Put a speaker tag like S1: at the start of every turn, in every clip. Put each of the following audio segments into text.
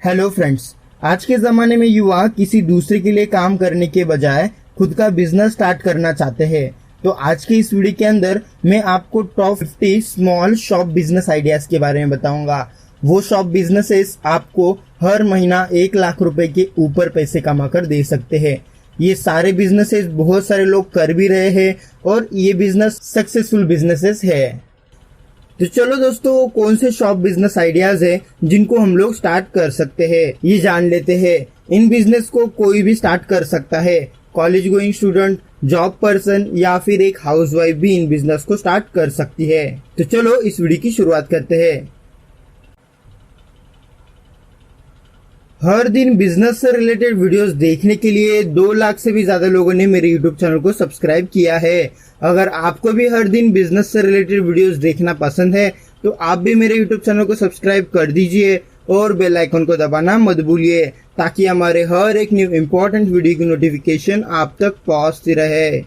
S1: Hello friends. आज के ज़माने में युवा किसी दूसरे के लिए काम करने के बजाय खुद का बिजनेस स्टार्ट करना चाहते हैं। तो आज के इस वीडियो के अंदर मैं आपको top 50 small shop business ideas के बारे में बताऊंगा। वो शॉप बिजनेसेस आपको हर महीना 1 लाख रुपए के ऊपर पैसे कमा कर दे सकते हैं। ये सारे बिजनेसेस बहुत सारे लोग कर भी रहे हैं और ये बिजनेस सक्सेसफुल बिजनेसेस है। तो चलो दोस्तों, कौन से शॉप बिजनेस आइडियाज हैं जिनको हम लोग स्टार्ट कर सकते हैं ये जान लेते हैं। इन बिजनेस को कोई भी स्टार्ट कर सकता है। College going student, job person या फिर एक हाउसवाइफ भी इन बिजनेस को स्टार्ट कर सकती है। तो चलो इस वीडियो की शुरुआत करते हैं। हर दिन बिजनेस से रिलेटेड वीडियोस देखने के लिए 2 लाख से भी ज्यादा लोगों ने मेरे यूट्यूब चैनल को सब्सक्राइब किया है। अगर आपको भी हर दिन बिजनेस से रिलेटेड वीडियोस देखना पसंद है तो आप भी मेरे यूट्यूब चैनल को सब्सक्राइब कर दीजिए और बेल आइकन को दबाना मत भूलिए ताकि हमारे हर एक न्यू इम्पोर्टेंट वीडियो की नोटिफिकेशन आप तक पहुंचती रहे।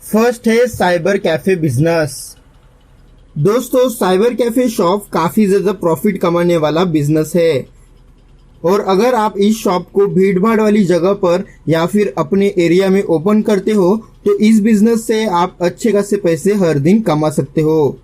S1: फर्स्ट है साइबर कैफे बिजनेस। दोस्तों, साइबर कैफे शॉप काफी ज्यादा प्रॉफिट कमाने वाला बिजनेस है और अगर आप इस शॉप को भीड़ भाड़ वाली जगह पर या फिर अपने एरिया में ओपन करते हो तो इस बिजनेस से आप अच्छे खासे पैसे हर दिन कमा सकते हो।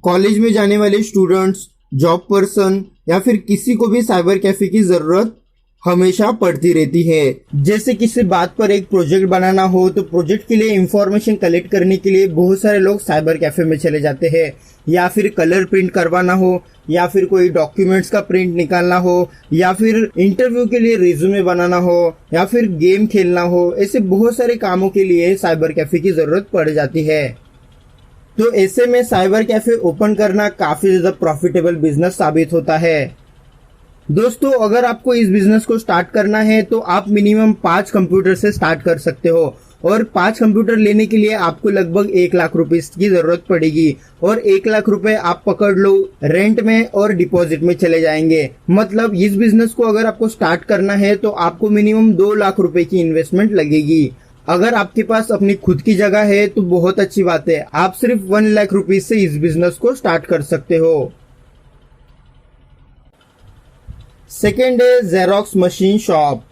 S1: कॉलेज में जाने वाले स्टूडेंट्स, जॉब पर्सन या फिर किसी को भी साइबर कैफे की जरूरत हमेशा पड़ती रहती है। जैसे किसी बात पर एक प्रोजेक्ट बनाना हो तो प्रोजेक्ट के लिए इंफॉर्मेशन कलेक्ट करने के लिए बहुत सारे लोग साइबर कैफे में चले जाते हैं, या फिर कलर प्रिंट करवाना हो, या फिर कोई डॉक्यूमेंट्स का प्रिंट निकालना हो, या फिर इंटरव्यू के लिए रिज्यूमे बनाना हो, या फिर गेम खेलना हो। ऐसे बहुत सारे कामों के लिए साइबर कैफे की जरूरत पड़ जाती है। तो ऐसे में साइबर कैफे ओपन करना काफी ज्यादा प्रॉफिटेबल बिजनेस साबित होता है। दोस्तों, अगर आपको इस बिजनेस को स्टार्ट करना है तो आप मिनिमम 5 कंप्यूटर से स्टार्ट कर सकते हो और 5 कंप्यूटर लेने के लिए आपको लगभग 1 लाख रुपए की जरूरत पड़ेगी और 1 लाख रुपए आप पकड़ लो रेंट में और डिपॉजिट में चले जाएंगे। मतलब इस बिजनेस को अगर आपको स्टार्ट करना है तो आपको मिनिमम 2 लाख रुपए की इन्वेस्टमेंट लगेगी। अगर आपके पास अपनी खुद की जगह है तो बहुत अच्छी बात है, आप सिर्फ 1 लाख रुपीज से इस बिजनेस को स्टार्ट कर सकते हो। सेकेंड है जेरोक्स मशीन शॉप।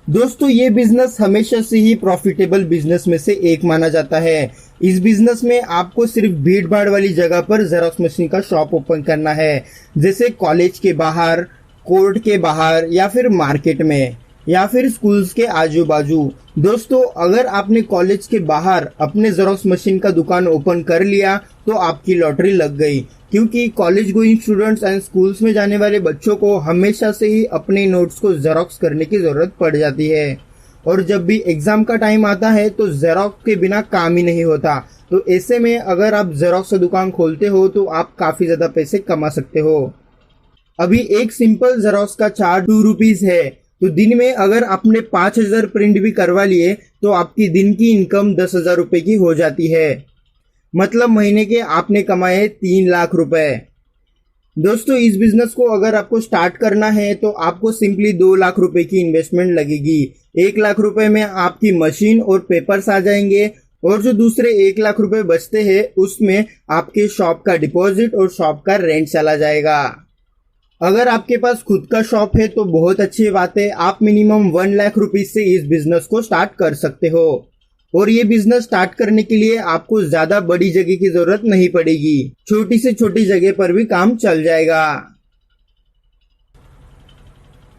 S1: दोस्तों, ये बिजनेस हमेशा से ही प्रॉफिटेबल बिजनेस में से एक माना जाता है। इस बिजनेस में आपको सिर्फ भीड़ भाड़ वाली जगह पर जेरोक्स मशीन का शॉप ओपन करना है, जैसे कॉलेज के बाहर, कोर्ट के बाहर, या फिर मार्केट में, या फिर स्कूल्स के आजू बाजू। दोस्तों, अगर आपने कॉलेज के बाहर अपने जेरोक्स मशीन का दुकान ओपन कर लिया तो आपकी लॉटरी लग गई, क्योंकि college going students and schools में जाने वाले बच्चों को हमेशा से ही अपने नोट्स को जेरोक्स करने की जरूरत पड़ जाती है और जब भी एग्जाम का टाइम आता है तो जेरोक्स के बिना काम ही नहीं होता। तो ऐसे में अगर आप जेरोक्स का दुकान खोलते हो तो आप काफी ज्यादा पैसे कमा सकते हो। अभी एक सिंपल जेरोक्स का चार्ज 2 रुपीज है, तो दिन में अगर आपने 5000 प्रिंट भी करवा लिए तो आपकी दिन की इनकम 10,000 रुपए की हो जाती है। मतलब महीने के आपने कमाए 3 लाख रुपए। दोस्तों, इस बिजनेस को अगर आपको स्टार्ट करना है तो आपको सिंपली 2 लाख रुपए की इन्वेस्टमेंट लगेगी। 1 लाख रुपए में आपकी मशीन और पेपर्स आ जाएंगे और जो दूसरे 1 लाख रुपए बचते हैं उसमें आपके शॉप का डिपॉजिट और शॉप का रेंट चला जाएगा। अगर आपके पास खुद का शॉप है तो बहुत अच्छी बात है, आप मिनिमम 1 लाख रुपीज से इस बिजनेस को स्टार्ट कर सकते हो और ये बिजनेस स्टार्ट करने के लिए आपको ज्यादा बड़ी जगह की जरूरत नहीं पड़ेगी, छोटी से छोटी जगह पर भी काम चल जाएगा।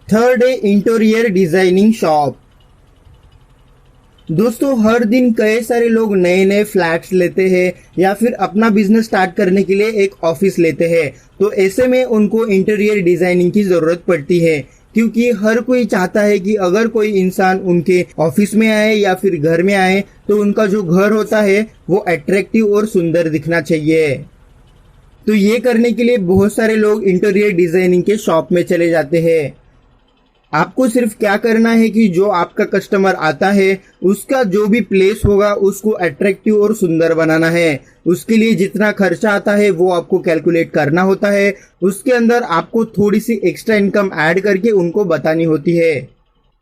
S1: थर्ड है इंटीरियर डिजाइनिंग शॉप। दोस्तों, हर दिन कई सारे लोग नए नए फ्लैट्स लेते हैं या फिर अपना बिजनेस स्टार्ट करने के लिए एक ऑफिस लेते हैं, तो ऐसे में उनको इंटीरियर डिजाइनिंग की जरूरत पड़ती है, क्योंकि हर कोई चाहता है कि अगर कोई इंसान उनके ऑफिस में आए या फिर घर में आए तो उनका जो घर होता है वो अट्रैक्टिव और सुंदर दिखना चाहिए। तो ये करने के लिए बहुत सारे लोग इंटीरियर डिजाइनिंग के शॉप में चले जाते हैं। आपको सिर्फ क्या करना है कि जो आपका कस्टमर आता है उसका जो भी प्लेस होगा उसको अट्रैक्टिव और सुंदर बनाना है। उसके लिए जितना खर्चा आता है वो आपको कैलकुलेट करना होता है, उसके अंदर आपको थोड़ी सी एक्स्ट्रा इनकम ऐड करके उनको बतानी होती है।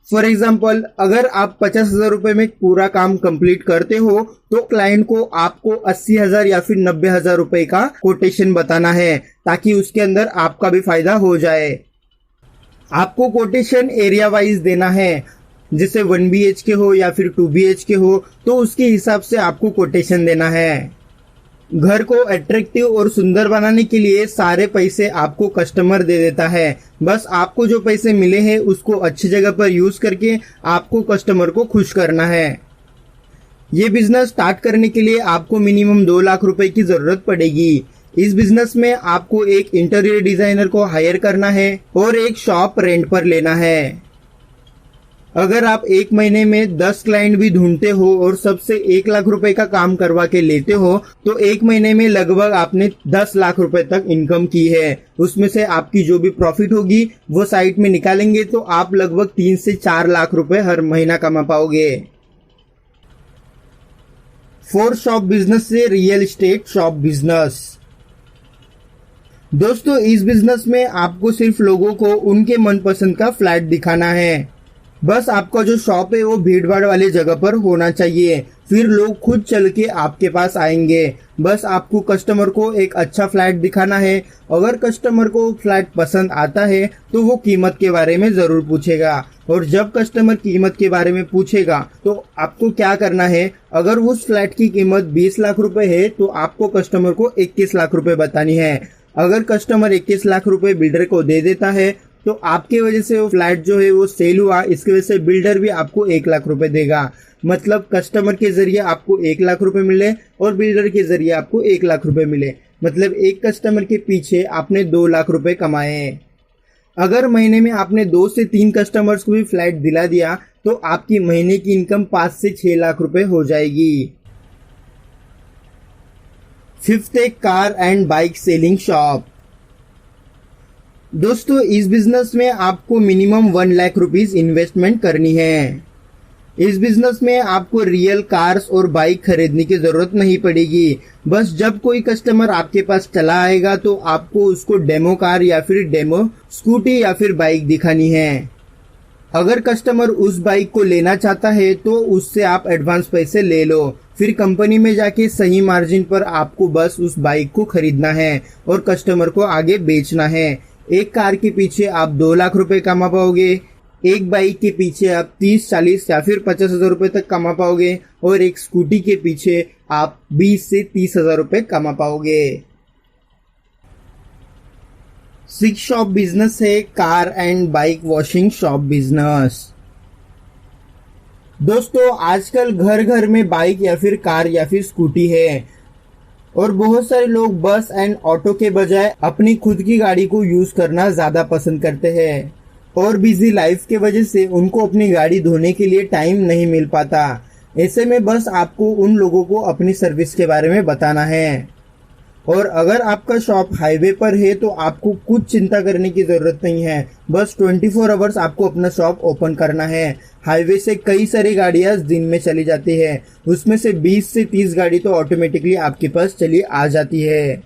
S1: फॉर एग्जाम्पल, अगर आप 50,000 रुपए में पूरा काम कंप्लीट करते हो तो क्लाइंट को आपको 80,000 या फिर 90,000 रुपए का कोटेशन बताना है, ताकि उसके अंदर आपका भी फायदा हो जाए। आपको कोटेशन एरिया वाइज देना है, जैसे 1 BHK हो या फिर 2 BHK हो तो उसके हिसाब से आपको कोटेशन देना है। घर को अट्रैक्टिव और सुंदर बनाने के लिए सारे पैसे आपको कस्टमर दे देता है। बस आपको जो पैसे मिले हैं उसको अच्छी जगह पर यूज करके आपको कस्टमर को खुश करना है। ये बिजनेस स्टार्ट करने के लिए आपको मिनिमम 2 लाख रुपए की जरूरत पड़ेगी। इस बिजनेस में आपको एक इंटीरियर डिजाइनर को हायर करना है और एक शॉप रेंट पर लेना है। अगर आप एक महीने में 10 क्लाइंट भी ढूंढते हो और सबसे 1 लाख रुपए का काम करवा के लेते हो तो एक महीने में लगभग आपने 10 लाख रुपए तक इनकम की है। उसमें से आपकी जो भी प्रॉफिट होगी वो साइड में निकालेंगे तो आप लगभग 3 से 4 लाख रुपए हर महीना कमा पाओगे। 4 शॉप बिजनेस से रियल एस्टेट शॉप बिजनेस। दोस्तों, इस बिजनेस में आपको सिर्फ लोगों को उनके मनपसंद का फ्लैट दिखाना है। बस आपका जो शॉप है वो भीड़ भाड़ वाली जगह पर होना चाहिए, फिर लोग खुद चल के आपके पास आएंगे। बस आपको कस्टमर को एक अच्छा फ्लैट दिखाना है। अगर कस्टमर को फ्लैट पसंद आता है तो वो कीमत के बारे में जरूर पूछेगा, और जब कस्टमर कीमत के बारे में पूछेगा तो आपको क्या करना है, अगर उस फ्लैट की कीमत 20 लाख रुपए है तो आपको कस्टमर को 21 लाख रुपए बतानी है। अगर कस्टमर 21 लाख रुपए बिल्डर को दे देता है तो आपके वजह से वो फ्लैट जो है वो सेल हुआ, इसकी वजह से बिल्डर भी आपको 1 लाख रुपए देगा। मतलब कस्टमर के जरिए आपको 1 लाख रुपए मिले और बिल्डर के जरिए आपको 1 लाख रुपए मिले। मतलब एक कस्टमर के पीछे आपने 2 लाख रुपए कमाए। अगर महीने में आपने 2 से 3 कस्टमर्स को भी फ्लैट दिला दिया तो आपकी महीने की इनकम 5 से 6 लाख रुपए हो जाएगी। 5th, एक car and bike selling shop. दोस्तों, इस बिजनेस में आपको मिनिमम 1 लाख रुपीज इन्वेस्टमेंट करनी है। इस बिजनेस में आपको रियल कार्स और बाइक खरीदने की जरूरत नहीं पड़ेगी। बस जब कोई कस्टमर आपके पास चला आएगा तो आपको उसको डेमो कार या फिर डेमो स्कूटी या फिर बाइक दिखानी है। अगर कस्टमर उस बाइक को लेना चाहता है तो उससे आप एडवांस पैसे ले लो, फिर कंपनी में जाके सही मार्जिन पर आपको बस उस बाइक को खरीदना है और कस्टमर को आगे बेचना है। एक कार के पीछे आप 2 लाख रुपए कमा पाओगे, एक बाइक के पीछे आप 30, 40 या फिर 50,000 रुपए तक कमा पाओगे और एक स्कूटी के पीछे आप 20 से 30,000 रुपए कमा पाओगे। 6 शॉप बिजनेस है car and bike washing shop business. दोस्तों, आजकल घर घर में बाइक या फिर कार या फिर स्कूटी है और बहुत सारे लोग बस एंड ऑटो के बजाय अपनी खुद की गाड़ी को यूज करना ज्यादा पसंद करते हैं और बिजी लाइफ के वजह से उनको अपनी गाड़ी धोने के लिए टाइम नहीं मिल पाता। ऐसे में बस आपको उन लोगों को अपनी सर्विस के बारे में बताना है। और अगर आपका शॉप हाईवे पर है तो आपको कुछ चिंता करने की जरूरत नहीं है। बस 24 आवर्स आपको अपना शॉप ओपन करना है। हाईवे से कई सारी गाड़ियां दिन में चली जाती है, उसमें से 20 से 30 गाड़ी तो ऑटोमेटिकली आपके पास चली आ जाती है।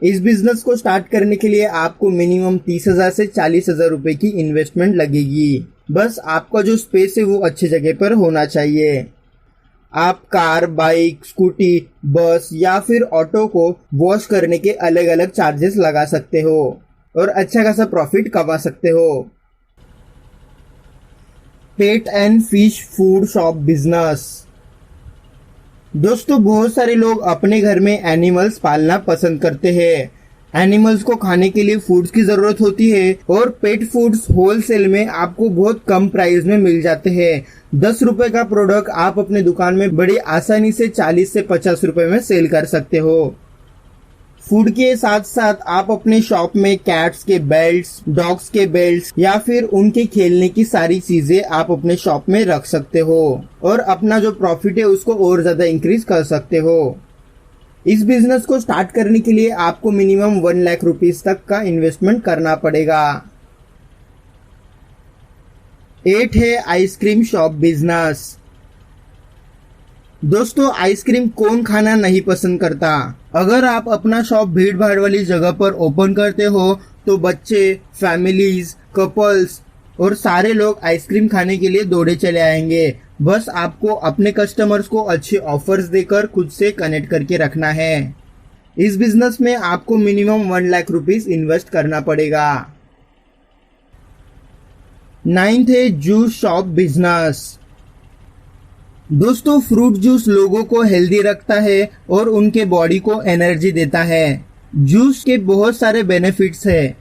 S1: इस बिजनेस को स्टार्ट करने के लिए आपको मिनिमम 30,000 से 40,000 रुपए की इन्वेस्टमेंट लगेगी। बस आपका जो स्पेस है वो अच्छी जगह पर होना चाहिए। आप कार, बाइक, स्कूटी, बस या फिर ऑटो को वॉश करने के अलग अलग चार्जेस लगा सकते हो और अच्छा खासा प्रॉफिट कमा सकते हो। Pet and fish food shop business. दोस्तों, बहुत सारे लोग अपने घर में एनिमल्स पालना पसंद करते हैं। एनिमल्स को खाने के लिए फूड्स की जरूरत होती है और पेट फूड्स होलसेल में आपको बहुत कम प्राइस में मिल जाते हैं। 10 रुपए का प्रोडक्ट आप अपने दुकान में बड़ी आसानी से 40 से 50 रुपए में सेल कर सकते हो। फूड के साथ साथ आप अपने शॉप में कैट्स के बेल्ट्स, डॉग्स के बेल्ट्स या फिर उनके खेलने की सारी चीजें आप अपने शॉप में रख सकते हो और अपना जो प्रॉफिट है उसको और ज्यादा इंक्रीज कर सकते हो। इस बिजनेस को स्टार्ट करने के लिए आपको मिनिमम 1 लाख रुपीस तक का इन्वेस्टमेंट करना पड़ेगा। 8 है आइसक्रीम शॉप बिजनेस। दोस्तों, आइसक्रीम कौन खाना नहीं पसंद करता। अगर आप अपना शॉप भीड़ भाड़ वाली जगह पर ओपन करते हो तो बच्चे, फैमिलीज, कपल्स और सारे लोग आइसक्रीम खाने के लिए दौड़े चले आएंगे। बस आपको अपने कस्टमर्स को अच्छे ऑफर्स देकर खुद से कनेक्ट करके रखना है। इस बिजनेस में आपको मिनिमम 1 लाख रुपीस इन्वेस्ट करना पड़ेगा। 9th है जूस शॉप बिजनेस। दोस्तों, फ्रूट जूस लोगों को हेल्दी रखता है और उनके बॉडी को एनर्जी देता है। जूस के बहुत सारे बेनिफिट्स है।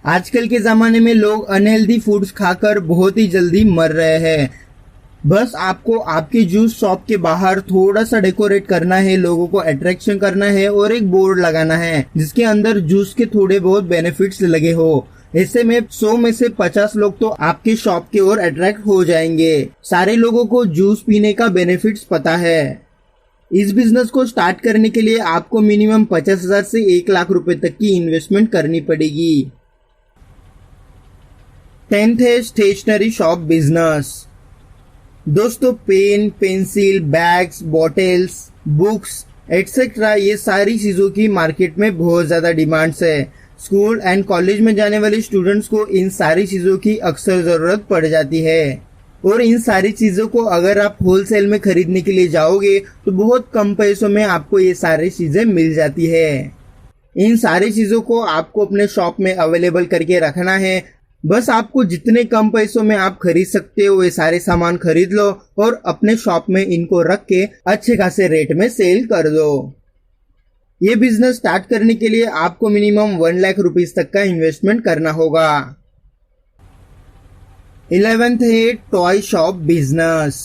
S1: आजकल के ज़माने में लोग अनहेल्दी फूड्स खाकर बहुत ही जल्दी मर रहे हैं। बस आपको आपके जूस शॉप के बाहर थोड़ा सा डेकोरेट करना है, लोगों को अट्रैक्शन करना है और एक बोर्ड लगाना है जिसके अंदर जूस के थोड़े बहुत बेनिफिट्स लगे हो। ऐसे में 100 में से 50 लोग तो आपके शॉप की ओर अट्रैक्ट हो जाएंगे। सारे लोगों को जूस पीने का बेनिफिट्स पता है। इस बिजनेस को स्टार्ट करने के लिए आपको मिनिमम 50,000 से 1 लाख रुपए तक की इन्वेस्टमेंट करनी पड़ेगी। 10th है स्टेशनरी शॉप बिजनेस। दोस्तों, pen, pencil, bags, bottles, books etcetera ये सारी चीजों की मार्केट में बहुत ज्यादा डिमांड्स है। स्कूल एंड कॉलेज में जाने वाले स्टूडेंट्स को इन सारी चीजों की अक्सर जरूरत पड़ जाती है और इन सारी चीजों को अगर आप होलसेल में खरीदने के लिए जाओगे तो बहुत कम पैसों में आपको ये सारी चीजें मिल जाती है। इन सारी चीजों को आपको अपने शॉप में अवेलेबल करके रखना है। बस आपको जितने कम पैसों में आप खरीद सकते हो वे सारे सामान खरीद लो और अपने शॉप में इनको रख के अच्छे खासे रेट में सेल कर दो। ये बिजनेस स्टार्ट करने के लिए आपको मिनिमम 1 लाख रुपीस तक का इन्वेस्टमेंट करना होगा। 11th है टॉय शॉप बिजनेस।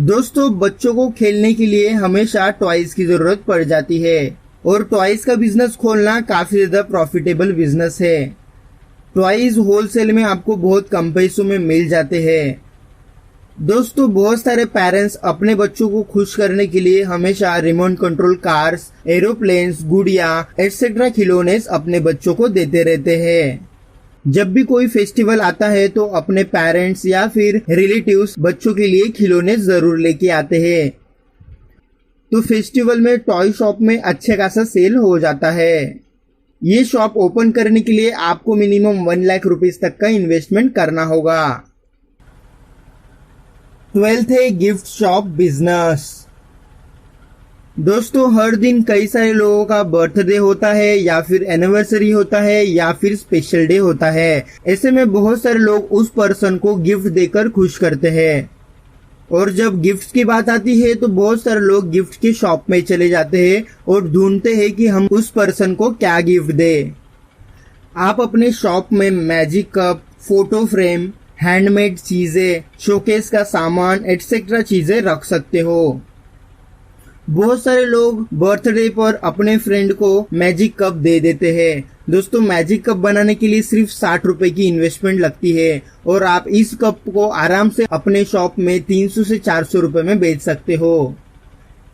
S1: दोस्तों, बच्चों को खेलने के लिए हमेशा टॉयज की जरूरत पड़ जाती है और टॉयज का बिजनेस खोलना काफी ज्यादा प्रॉफिटेबल बिजनेस है। टॉयज होलसेल में आपको बहुत कम पैसों में मिल जाते हैं। दोस्तों, बहुत सारे पेरेंट्स अपने बच्चों को खुश करने के लिए हमेशा रिमोट कंट्रोल कार्स, एरोप्लेन्स, गुड़िया एटसेट्रा खिलौने अपने बच्चों को देते रहते हैं। जब भी कोई फेस्टिवल आता है तो अपने पेरेंट्स या फिर रिलेटिव्स बच्चों के लिए खिलौने जरूर लेके आते हैं। तो फेस्टिवल में टॉय शॉप में अच्छे खासा सेल हो जाता है। ये शॉप ओपन करने के लिए आपको मिनिमम 1 लाख रुपीस तक का इन्वेस्टमेंट करना होगा। 12th है गिफ्ट शॉप बिजनेस। दोस्तों, हर दिन कई सारे लोगों का बर्थडे होता है या फिर एनिवर्सरी होता है या फिर स्पेशल डे होता है। ऐसे में बहुत सारे लोग उस पर्सन को गिफ्ट देकर खुश करते हैं और जब गिफ्ट की बात आती है तो बहुत सारे लोग गिफ्ट के शॉप में चले जाते हैं और ढूंढते हैं कि हम उस पर्सन को क्या गिफ्ट दें। आप अपने शॉप में magic cup, photo frame, handmade चीजें, शोकेस का सामान एटसेट्रा चीजें रख सकते हो। बहुत सारे लोग बर्थडे पर अपने फ्रेंड को मैजिक कप दे देते हैं। दोस्तों, मैजिक कप बनाने के लिए सिर्फ 60 रुपए की इन्वेस्टमेंट लगती है और आप इस कप को आराम से अपने शॉप में 300 से 400 रुपए में बेच सकते हो।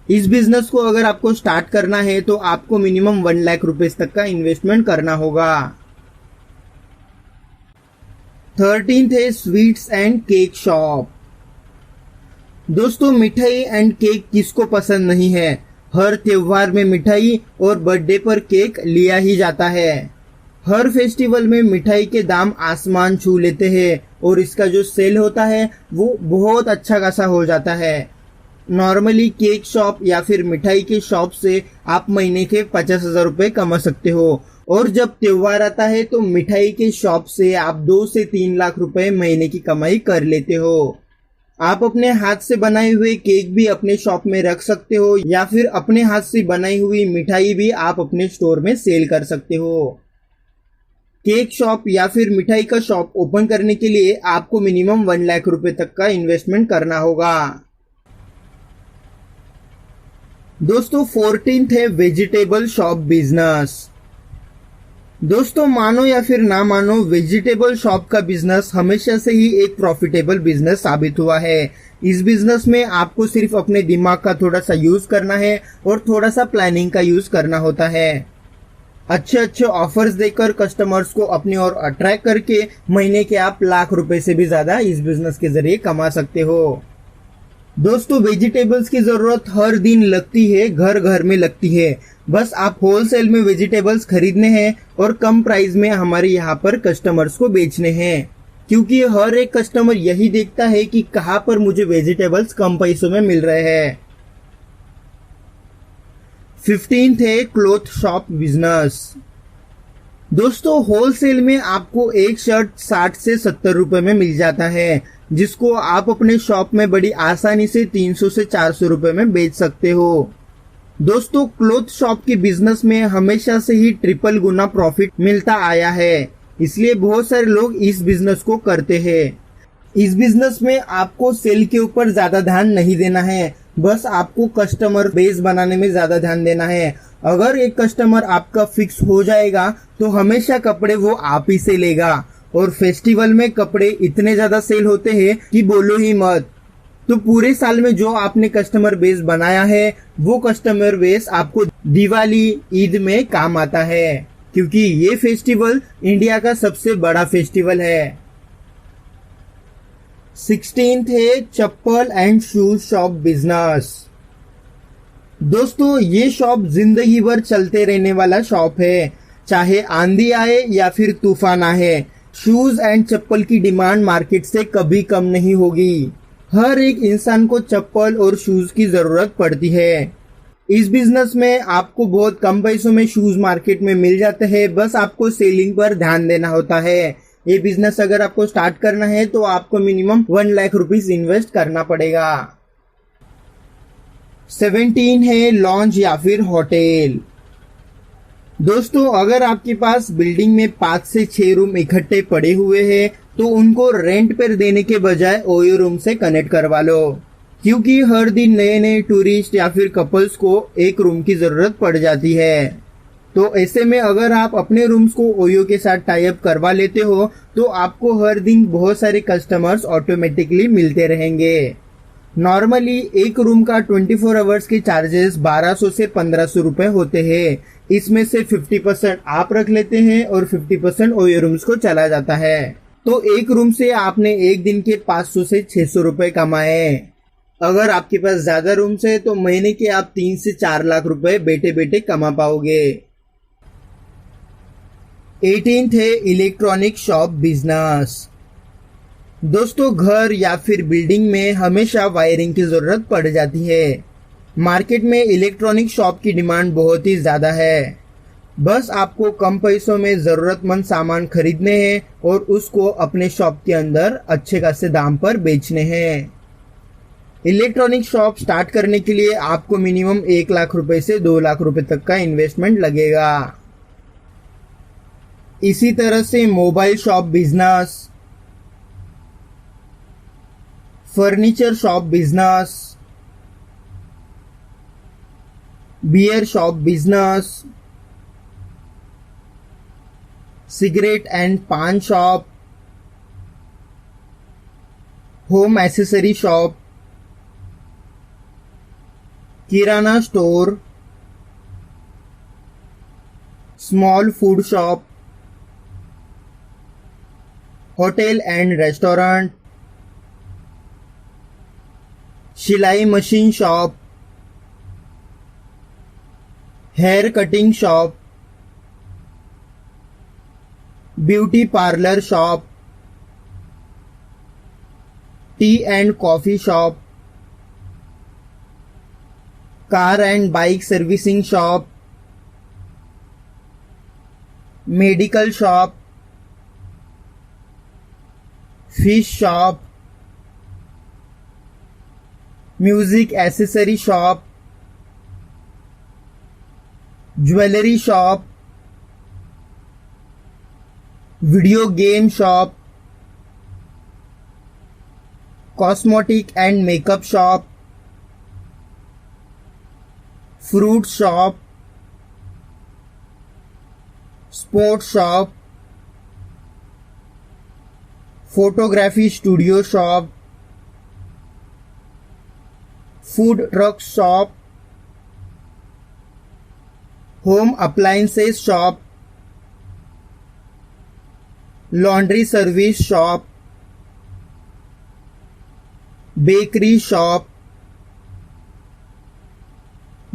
S1: इस बिजनेस को अगर आपको स्टार्ट करना है तो आपको मिनिमम 1 लाख रुपए तक का इन्वेस्टमेंट करना होगा। 13th है स्वीट्स एंड केक शॉप। दोस्तों, मिठाई एंड केक किसको पसंद नहीं है। हर त्योहार में मिठाई और बर्थडे पर केक लिया ही जाता है। हर फेस्टिवल में मिठाई के दाम आसमान छू लेते हैं और इसका जो सेल होता है वो बहुत अच्छा खासा हो जाता है। नॉर्मली केक शॉप या फिर मिठाई के शॉप से आप महीने के 50,000 रुपए कमा सकते हो और जब त्योहार आता है तो मिठाई के शॉप से आप 2 से 3 लाख रुपए महीने की कमाई कर लेते हो। आप अपने हाथ से बनाए हुए केक भी अपने शॉप में रख सकते हो या फिर अपने हाथ से बनाई हुई मिठाई भी आप अपने स्टोर में सेल कर सकते हो। केक शॉप या फिर मिठाई का शॉप ओपन करने के लिए आपको मिनिमम 1 लाख रुपए तक का इन्वेस्टमेंट करना होगा। दोस्तों, 14th है वेजिटेबल शॉप बिजनेस। दोस्तों, मानो या फिर ना मानो, वेजिटेबल शॉप का बिजनेस हमेशा से ही एक प्रॉफिटेबल बिजनेस साबित हुआ है। इस बिजनेस में आपको सिर्फ अपने दिमाग का थोड़ा सा यूज करना है और थोड़ा सा प्लानिंग का यूज करना होता है। अच्छे अच्छे ऑफर्स देकर कस्टमर्स को अपनी ओर अट्रैक्ट करके महीने के आप लाख रुपए से भी ज्यादा इस बिजनेस के जरिए कमा सकते हो। दोस्तों वेजिटेबल्स की जरूरत हर दिन लगती है, घर घर में लगती है। बस आप होलसेल में वेजिटेबल्स खरीदने हैं और कम प्राइस में हमारे यहाँ पर कस्टमर्स को बेचने हैं, क्योंकि हर एक कस्टमर यही देखता है कि कहाँ पर मुझे वेजिटेबल्स कम पैसों में मिल रहे हैं। 15th है क्लॉथ शॉप बिजनेस। दोस्तों होलसेल में आपको एक शर्ट 60 से 70 रुपए में मिल जाता है, जिसको आप अपने शॉप में बड़ी आसानी से 300 से 400 रुपए में बेच सकते हो। दोस्तों क्लॉथ शॉप के बिजनेस में हमेशा से ही ट्रिपल गुना प्रॉफिट मिलता आया है, इसलिए बहुत सारे लोग इस बिजनेस को करते हैं। इस बिजनेस में आपको सेल के ऊपर ज्यादा ध्यान नहीं देना है, बस आपको कस्टमर बेस बनाने में ज्यादा ध्यान देना है। अगर एक कस्टमर आपका फिक्स हो जाएगा तो हमेशा कपड़े वो आप ही से लेगा, और फेस्टिवल में कपड़े इतने ज्यादा सेल होते हैं कि बोलो ही मत। तो पूरे साल में जो आपने कस्टमर बेस बनाया है वो कस्टमर बेस आपको दिवाली ईद में काम आता है, क्योंकि ये फेस्टिवल इंडिया का सबसे बड़ा फेस्टिवल है। 16th है चप्पल एंड शूज शॉप बिजनेस। दोस्तों ये शॉप जिंदगी भर चलते रहने वाला शॉप है, चाहे आंधी आए या फिर तूफान आए, शूज एंड चप्पल की डिमांड मार्केट से कभी कम नहीं होगी। हर एक इंसान को चप्पल और शूज की जरूरत पड़ती है। इस बिजनेस में आपको बहुत कम पैसों में शूज मार्केट में मिल जाते हैं, बस आपको सेलिंग पर ध्यान देना होता है। ये बिजनेस अगर आपको स्टार्ट करना है तो आपको मिनिमम 1 लाख रुपीस इन्वेस्ट करना पड़ेगा। 17 है लॉन्ज या फिर होटल। दोस्तों अगर आपके पास बिल्डिंग में 5 से 6 रूम इकट्ठे पड़े हुए हैं तो उनको रेंट पर देने के बजाय ओयो रूम से कनेक्ट करवा लो, क्योंकि हर दिन नए नए टूरिस्ट या फिर कपल्स को एक रूम की जरूरत पड़ जाती है। तो ऐसे में अगर आप अपने रूम्स को ओयो के साथ टाई अप करवा लेते हो तो आपको हर दिन बहुत सारे कस्टमर्स ऑटोमेटिकली मिलते रहेंगे। नॉर्मली एक रूम का 24 आवर्स के चार्जेस 1200 से 1500 रुपए होते हैं। इसमें से 50% आप रख लेते हैं और 50% ओयो रूम्स को चला जाता है। तो एक रूम से आपने एक दिन के 500 से 600 रुपए कमाए। अगर आपके पास ज्यादा रूम्स है तो महीने के आप 3 से 4 लाख रुपए बैठे बैठे कमा पाओगे। 18th है इलेक्ट्रॉनिक शॉप बिजनेस। दोस्तों घर या फिर बिल्डिंग में हमेशा वायरिंग की जरूरत पड़ जाती है। मार्केट में इलेक्ट्रॉनिक शॉप की डिमांड बहुत ही ज्यादा है। बस आपको कम पैसों में जरूरतमंद सामान खरीदने हैं और उसको अपने शॉप के अंदर अच्छे खासे दाम पर बेचने हैं। इलेक्ट्रॉनिक शॉप स्टार्ट करने के लिए आपको मिनिमम 1 लाख रुपए से 2 लाख रुपए तक का इन्वेस्टमेंट लगेगा। इसी तरह से mobile shop business, furniture shop business, beer shop business, cigarette and paan shop, home accessory shop, kirana store, small food shop, hotel and restaurant, सिलाई machine shop, hair cutting shop, beauty parlour shop, tea and coffee shop, car and bike servicing shop, medical shop, fish shop, music accessory shop, jewellery shop, video game shop, cosmetic and makeup shop, fruit shop, sports shop, photography studio shop, food truck shop, home appliances shop, laundry service shop, bakery shop,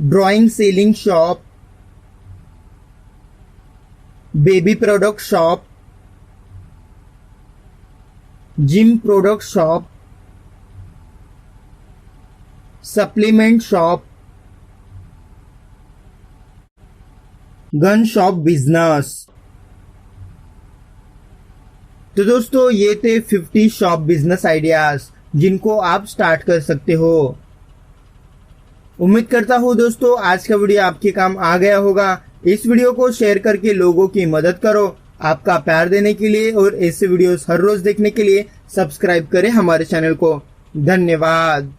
S1: drawing selling shop, baby product shop, gym product shop, supplement shop, gun shop business. तो दोस्तों ये थे 50 shop business ideas जिनको आप start कर सकते हो। उम्मीद करता हूँ दोस्तों आज का वीडियो आपके काम आ गया होगा। इस वीडियो को शेयर करके लोगों की मदद करो। आपका प्यार देने के लिए और ऐसे वीडियोस हर रोज देखने के लिए सब्सक्राइब करें हमारे चैनल को। धन्यवाद।